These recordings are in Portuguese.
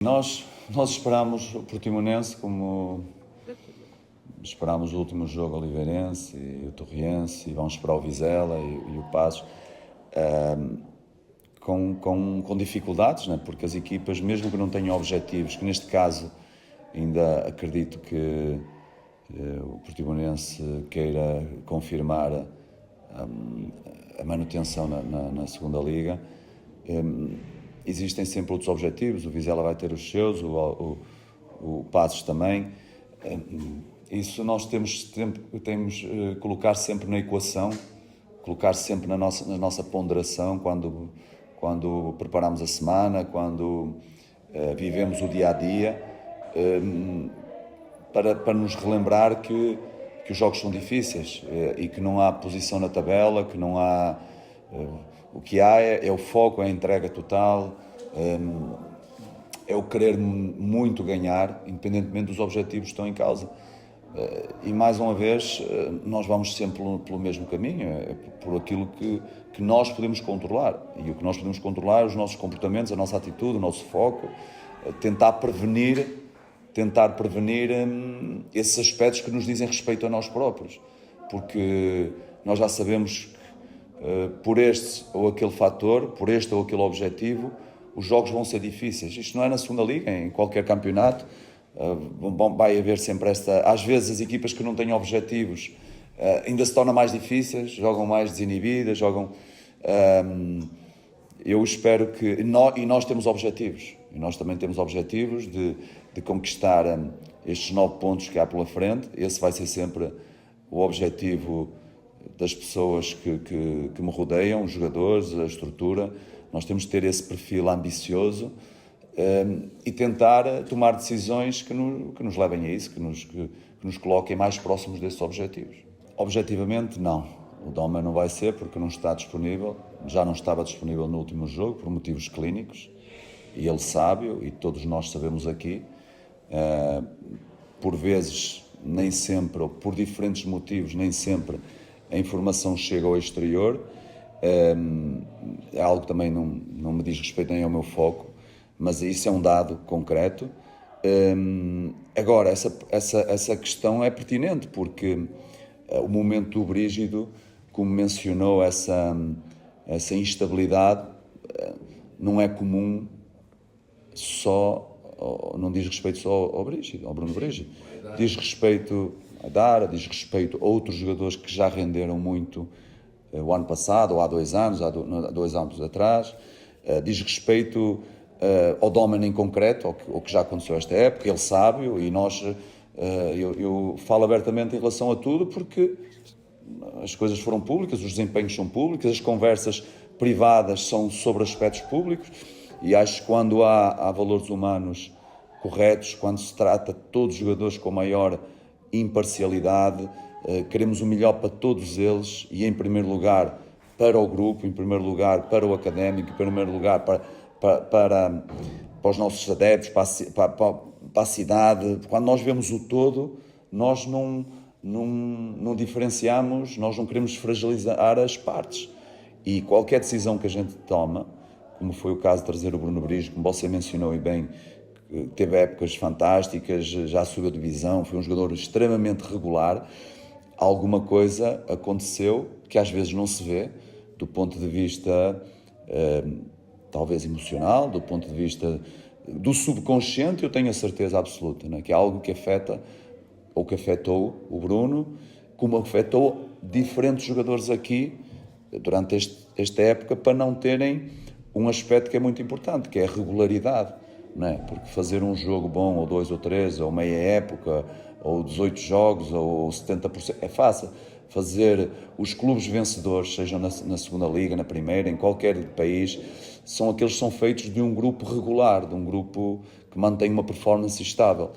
Nós esperámos o Portimonense como esperámos o último jogo Oliveirense e o Torriense, e vamos esperar o Vizela e o Passos, com dificuldades, né? Porque as equipas, mesmo que não tenham objetivos, que neste caso ainda acredito que o Portimonense queira confirmar a manutenção na segunda Liga, existem sempre outros objetivos. O Vizela vai ter os seus, o Passos também. Isso nós temos colocar sempre na equação, colocar sempre na nossa ponderação quando preparamos a semana, quando vivemos o dia-a-dia, para nos relembrar que os jogos são difíceis e que não há posição na tabela, que não há... O que há é o foco, é a entrega total, é o querer muito ganhar, independentemente dos objetivos que estão em causa. E mais uma vez, nós vamos sempre pelo mesmo caminho, por aquilo que nós podemos controlar. E o que nós podemos controlar é os nossos comportamentos, a nossa atitude, o nosso foco, tentar prevenir esses aspectos que nos dizem respeito a nós próprios. Porque nós já sabemos que, por este ou aquele fator, por este ou aquele objetivo, os jogos vão ser difíceis. Isto não é na segunda liga, em qualquer campeonato. Vai haver sempre esta... Às vezes as equipas que não têm objetivos ainda se tornam mais difíceis, jogam mais desinibidas, jogam... Eu espero que... E nós temos objetivos. E nós também temos objetivos de conquistar estes 9 pontos que há pela frente. Esse vai ser sempre o objetivo das pessoas que me rodeiam, os jogadores, a estrutura. Nós temos de ter esse perfil ambicioso e tentar tomar decisões que nos levem a isso, que nos coloquem mais próximos desses objetivos. Objetivamente, não. O Doma não vai ser porque não está disponível, já não estava disponível no último jogo por motivos clínicos, e ele sabe, e todos nós sabemos aqui. Por vezes, nem sempre, ou por diferentes motivos, nem sempre a informação chega ao exterior. É algo que também não me diz respeito nem ao meu foco, mas isso é um dado concreto. Agora, essa questão é pertinente, porque o momento do Brígido, como mencionou, essa instabilidade não é comum não diz respeito só ao Brígido, ao Bruno Brígido. Diz respeito a Dara, diz respeito a outros jogadores que já renderam muito o ano passado, ou há 2 anos, há 2 anos atrás. Diz respeito ao Domen em concreto, ao que já aconteceu esta época, ele sabe, e nós... Eu falo abertamente em relação a tudo, porque as coisas foram públicas, os desempenhos são públicos, as conversas privadas são sobre aspectos públicos, e acho que quando há valores humanos corretos, quando se trata de todos os jogadores com maior imparcialidade, queremos o melhor para todos eles, e em primeiro lugar para o grupo, em primeiro lugar para o académico, em primeiro lugar para os nossos adeptos, para a cidade. Quando nós vemos o todo, nós não diferenciamos, nós não queremos fragilizar as partes. E qualquer decisão que a gente toma, como foi o caso de trazer o Bruno Brígido, como você mencionou e bem, teve épocas fantásticas, já subiu a divisão, foi um jogador extremamente regular. Alguma coisa aconteceu que às vezes não se vê, do ponto de vista talvez emocional, do ponto de vista do subconsciente. Eu tenho a certeza absoluta, né, que é algo que afeta, ou que afetou o Bruno, como afetou diferentes jogadores aqui durante esta época, para não terem um aspecto que é muito importante, que é a regularidade, não é? Porque fazer um jogo bom, ou 2 ou 3, ou meia época, ou 18 jogos, ou 70%, é fácil. Fazer os clubes vencedores, sejam na segunda liga, na primeira, em qualquer país, são aqueles que são feitos de um grupo regular, de um grupo que mantém uma performance estável.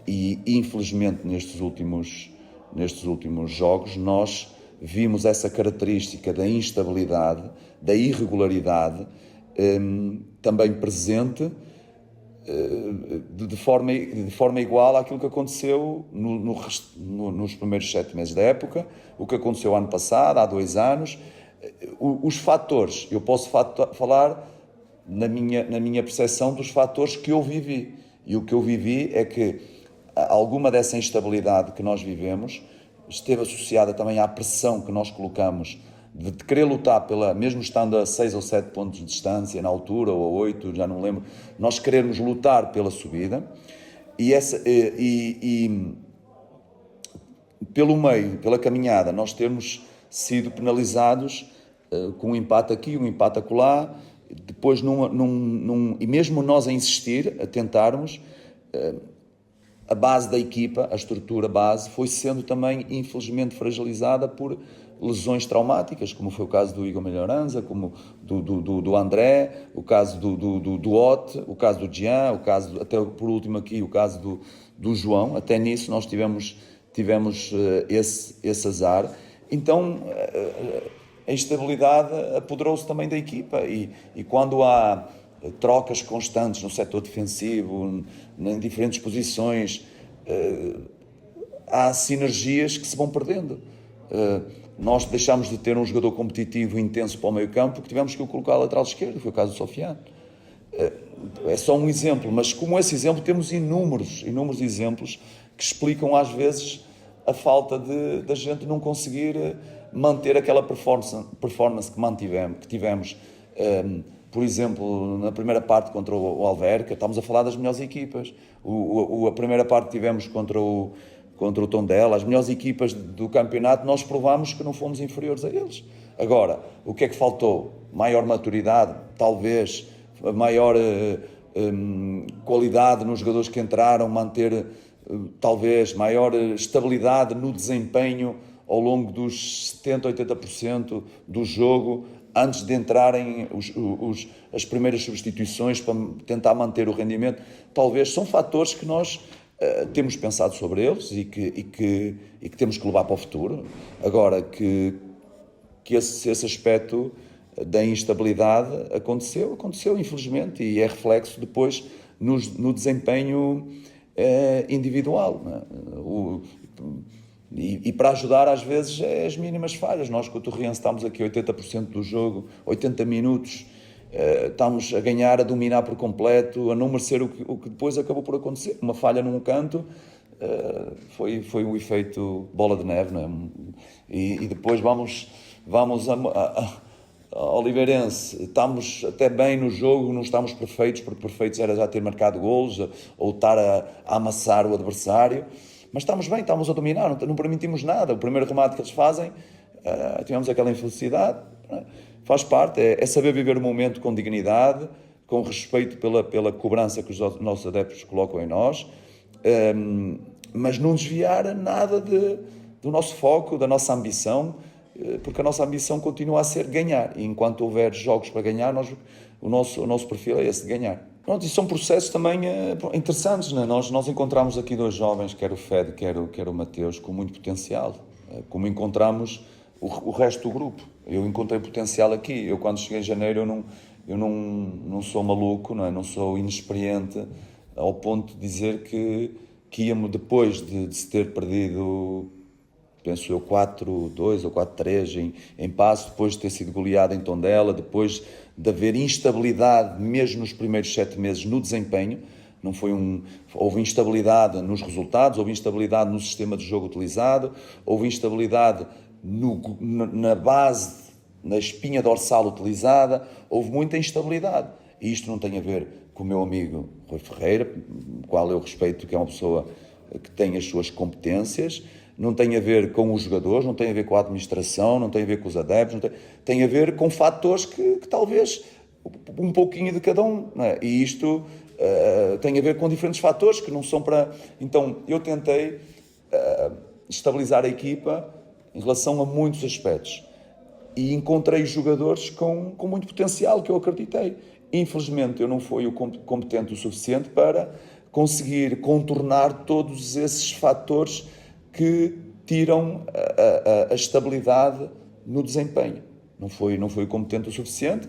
E infelizmente nestes últimos jogos nós vimos essa característica da instabilidade, da irregularidade, também presente, de forma igual àquilo que aconteceu nos primeiros 7 meses da época, o que aconteceu ano passado, há 2 anos. Os fatores, eu posso falar na minha percepção dos fatores que eu vivi. E o que eu vivi é que alguma dessa instabilidade que nós vivemos esteve associada também à pressão que nós colocamos de querer lutar mesmo estando a 6 ou 7 pontos de distância na altura, ou a 8, já não me lembro, nós querermos lutar pela subida e pelo meio, pela caminhada, nós termos sido penalizados com um empate aqui, um empate acolá, depois e mesmo nós a insistir, a tentarmos, a base da equipa, a estrutura base, foi sendo também infelizmente fragilizada por lesões traumáticas, como foi o caso do Igor Melhoranza, como do André, o caso do Ote, o caso do Jean, o caso, até por último aqui, o caso do João. Até nisso nós tivemos esse azar. Então a instabilidade apoderou-se também da equipa e quando há trocas constantes no setor defensivo, em diferentes posições, há sinergias que se vão perdendo. Nós deixámos de ter um jogador competitivo intenso para o meio campo porque tivemos que o colocar a lateral esquerdo, foi o caso do Sofiane. É só um exemplo, mas como esse exemplo temos inúmeros exemplos que explicam às vezes a falta da gente não conseguir manter aquela performance que tivemos. Por exemplo, na primeira parte contra o Alverca, estamos a falar das melhores equipas. A primeira parte que tivemos contra o Tondela, as melhores equipas do campeonato, nós provámos que não fomos inferiores a eles. Agora, o que é que faltou? Maior maturidade, talvez, maior qualidade nos jogadores que entraram, manter talvez maior estabilidade no desempenho ao longo dos 70, 80% do jogo, antes de entrarem as primeiras substituições para tentar manter o rendimento. Talvez são fatores que nós temos pensado sobre eles e que temos que levar para o futuro. Agora, que esse aspecto da instabilidade aconteceu infelizmente, e é reflexo depois no desempenho individual, não é? E para ajudar às vezes as mínimas falhas. Nós com o Torriense estamos aqui 80% do jogo, 80 minutos, estamos a ganhar, a dominar por completo, a não merecer o que depois acabou por acontecer. Uma falha num canto, foi um efeito bola de neve, não é? E depois vamos ao Oliveirense, estamos até bem no jogo, não estamos perfeitos, porque perfeitos era já ter marcado golos ou estar a amassar o adversário, mas estamos bem, estamos a dominar, não permitimos nada. O primeiro remate que eles fazem, tivemos aquela infelicidade, faz parte, é saber viver o momento com dignidade, com respeito pela cobrança que os nossos adeptos colocam em nós, mas não desviar nada do nosso foco, da nossa ambição, porque a nossa ambição continua a ser ganhar, e enquanto houver jogos para ganhar, o nosso perfil é esse de ganhar. Pronto, e são processos também interessantes, né? Nós encontramos aqui dois jovens, quer o Fed, quer o Mateus, com muito potencial, como encontramos o resto do grupo. Eu encontrei potencial aqui. Eu, quando cheguei em janeiro, eu não sou maluco, não sou inexperiente ao ponto de dizer que íamos, depois de se ter perdido, penso eu, 4-2 ou 4-3 em Paços, depois de ter sido goleado em Tondela, depois de haver instabilidade mesmo nos primeiros 7 meses no desempenho. Houve instabilidade nos resultados, houve instabilidade no sistema de jogo utilizado, houve instabilidade na base, na espinha dorsal utilizada, houve muita instabilidade. E isto não tem a ver com o meu amigo Rui Ferreira, o qual eu respeito, que é uma pessoa que tem as suas competências, não tem a ver com os jogadores, não tem a ver com a administração, não tem a ver com os adeptos, tem a ver com fatores que talvez um pouquinho de cada um, não é? E isto tem a ver com diferentes fatores que não são para... Então, eu tentei estabilizar a equipa em relação a muitos aspectos e encontrei jogadores com muito potencial, que eu acreditei. Infelizmente, eu não fui o competente o suficiente para conseguir contornar todos esses fatores que tiram a estabilidade no desempenho. Não foi competente o suficiente.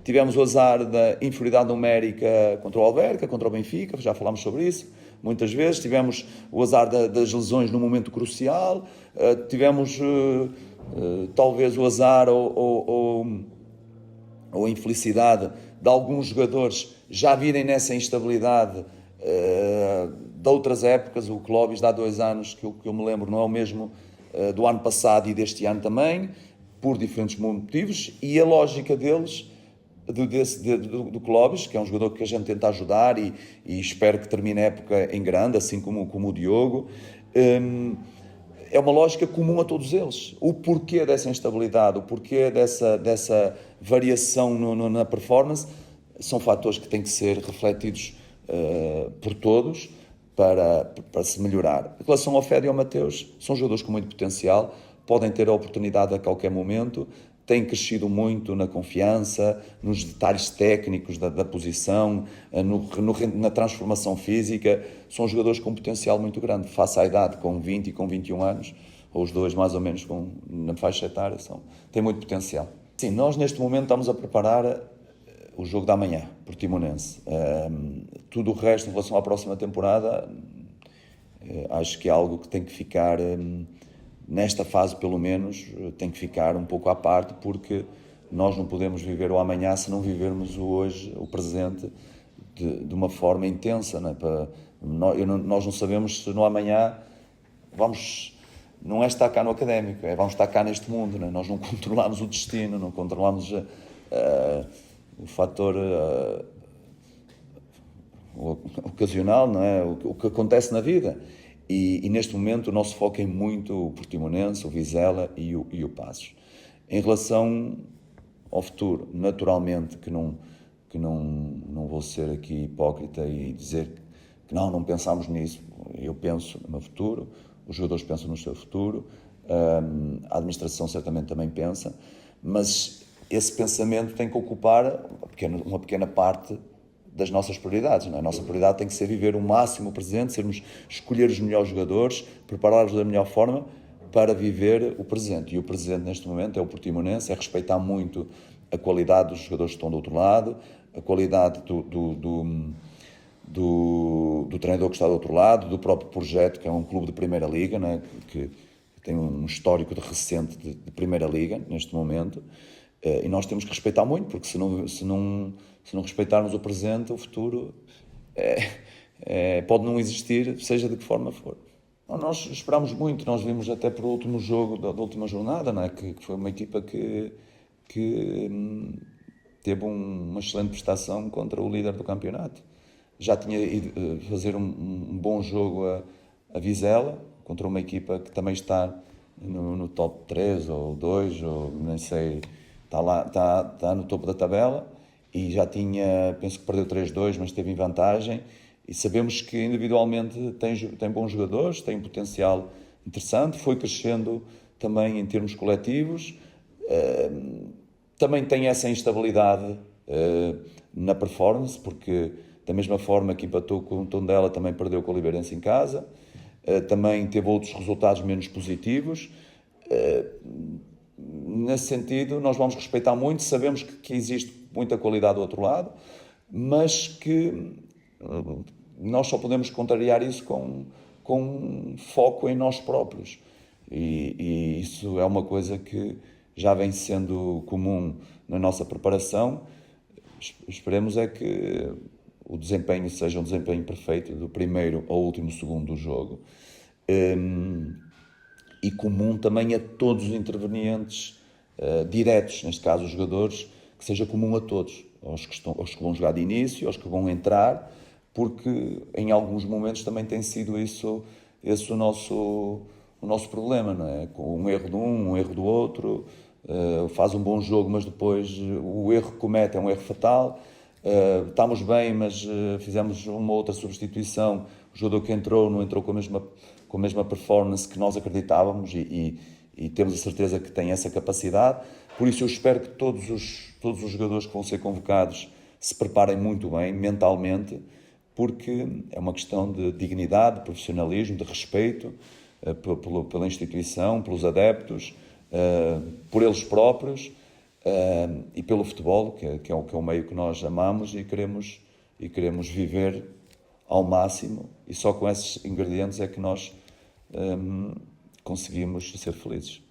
Tivemos o azar da inferioridade numérica contra o Alverca, contra o Benfica, já falámos sobre isso muitas vezes. Tivemos o azar das lesões no momento crucial. Tivemos talvez o azar ou a infelicidade de alguns jogadores já virem nessa instabilidade de outras épocas. O Clóvis de há 2 anos, que eu me lembro, não é o mesmo do ano passado e deste ano também, por diferentes motivos, e a lógica deles, do Clóvis, que é um jogador que a gente tenta ajudar e espero que termine a época em grande, assim como o Diogo, é uma lógica comum a todos eles. O porquê dessa instabilidade, o porquê dessa variação na performance, são fatores que têm que ser refletidos por todos para se melhorar. Em relação ao Fede e ao Mateus, são jogadores com muito potencial, podem ter a oportunidade a qualquer momento, têm crescido muito na confiança, nos detalhes técnicos da posição, na transformação física. São jogadores com potencial muito grande, face à idade, com 20 e com 21 anos, ou os dois mais ou menos na faixa etária, têm muito potencial. Sim, nós neste momento estamos a preparar o jogo da manhã, Portimonense. Tudo o resto em relação à próxima temporada, acho que é algo que tem que ficar... nesta fase, pelo menos, tem que ficar um pouco à parte, porque nós não podemos viver o amanhã se não vivermos o hoje, o presente, de uma forma intensa. Não é? Nós não sabemos se no amanhã não é estar cá no académico, vamos estar cá neste mundo. Não é? Nós não controlamos o destino, não controlamos o fator ocasional, não é? O que acontece na vida. E neste momento o nosso foco é muito o Portimonense, o Vizela e o Paços. Em relação ao futuro, naturalmente que não vou ser aqui hipócrita e dizer que não pensamos nisso. Eu penso no meu futuro, os jogadores pensam no seu futuro, a administração certamente também pensa, mas esse pensamento tem que ocupar uma pequena parte das nossas prioridades. Não é? A nossa prioridade tem que ser viver o máximo o presente, escolher os melhores jogadores, prepará-los da melhor forma para viver o presente. E o presente neste momento é o Portimonense, é respeitar muito a qualidade dos jogadores que estão do outro lado, a qualidade do treinador que está do outro lado, do próprio projeto, que é um clube de Primeira Liga, não é? que tem um histórico recente de Primeira Liga neste momento. E nós temos que respeitar muito, porque se não respeitarmos o presente, o futuro pode não existir, seja de que forma for. Nós esperámos muito, nós vimos até para o último jogo da última jornada, não é? que foi uma equipa que teve uma excelente prestação contra o líder do campeonato. Já tinha ido fazer um bom jogo a Vizela, contra uma equipa que também está no top 3 ou 2, ou nem sei... Está no topo da tabela e já penso que perdeu 3-2, mas esteve em vantagem, e sabemos que individualmente tem bons jogadores, tem um potencial interessante, foi crescendo também em termos coletivos, também tem essa instabilidade na performance, porque da mesma forma que empatou com o Tondela, também perdeu com o Oliveirense em casa, também teve outros resultados menos positivos. Nesse sentido, nós vamos respeitar muito, sabemos que existe muita qualidade do outro lado, mas que nós só podemos contrariar isso com foco em nós próprios. E isso é uma coisa que já vem sendo comum na nossa preparação. Esperemos é que o desempenho seja um desempenho perfeito do primeiro ao último segundo do jogo. E comum também a todos os intervenientes diretos, neste caso os jogadores, que seja comum a todos, aos que vão jogar de início, aos que vão entrar, porque em alguns momentos também tem sido esse o nosso problema, não é? Com um erro de um erro do outro, faz um bom jogo, mas depois o erro que comete é um erro fatal. Estamos bem, mas fizemos uma outra substituição, o jogador que entrou não entrou com a mesma performance que nós acreditávamos, e temos a certeza que tem essa capacidade. Por isso eu espero que todos os jogadores que vão ser convocados se preparem muito bem mentalmente, porque é uma questão de dignidade, de profissionalismo, de respeito pela instituição, pelos adeptos, por eles próprios, e pelo futebol, que é o meio que nós amamos e queremos viver ao máximo, e só com esses ingredientes é que nós conseguimos ser felizes.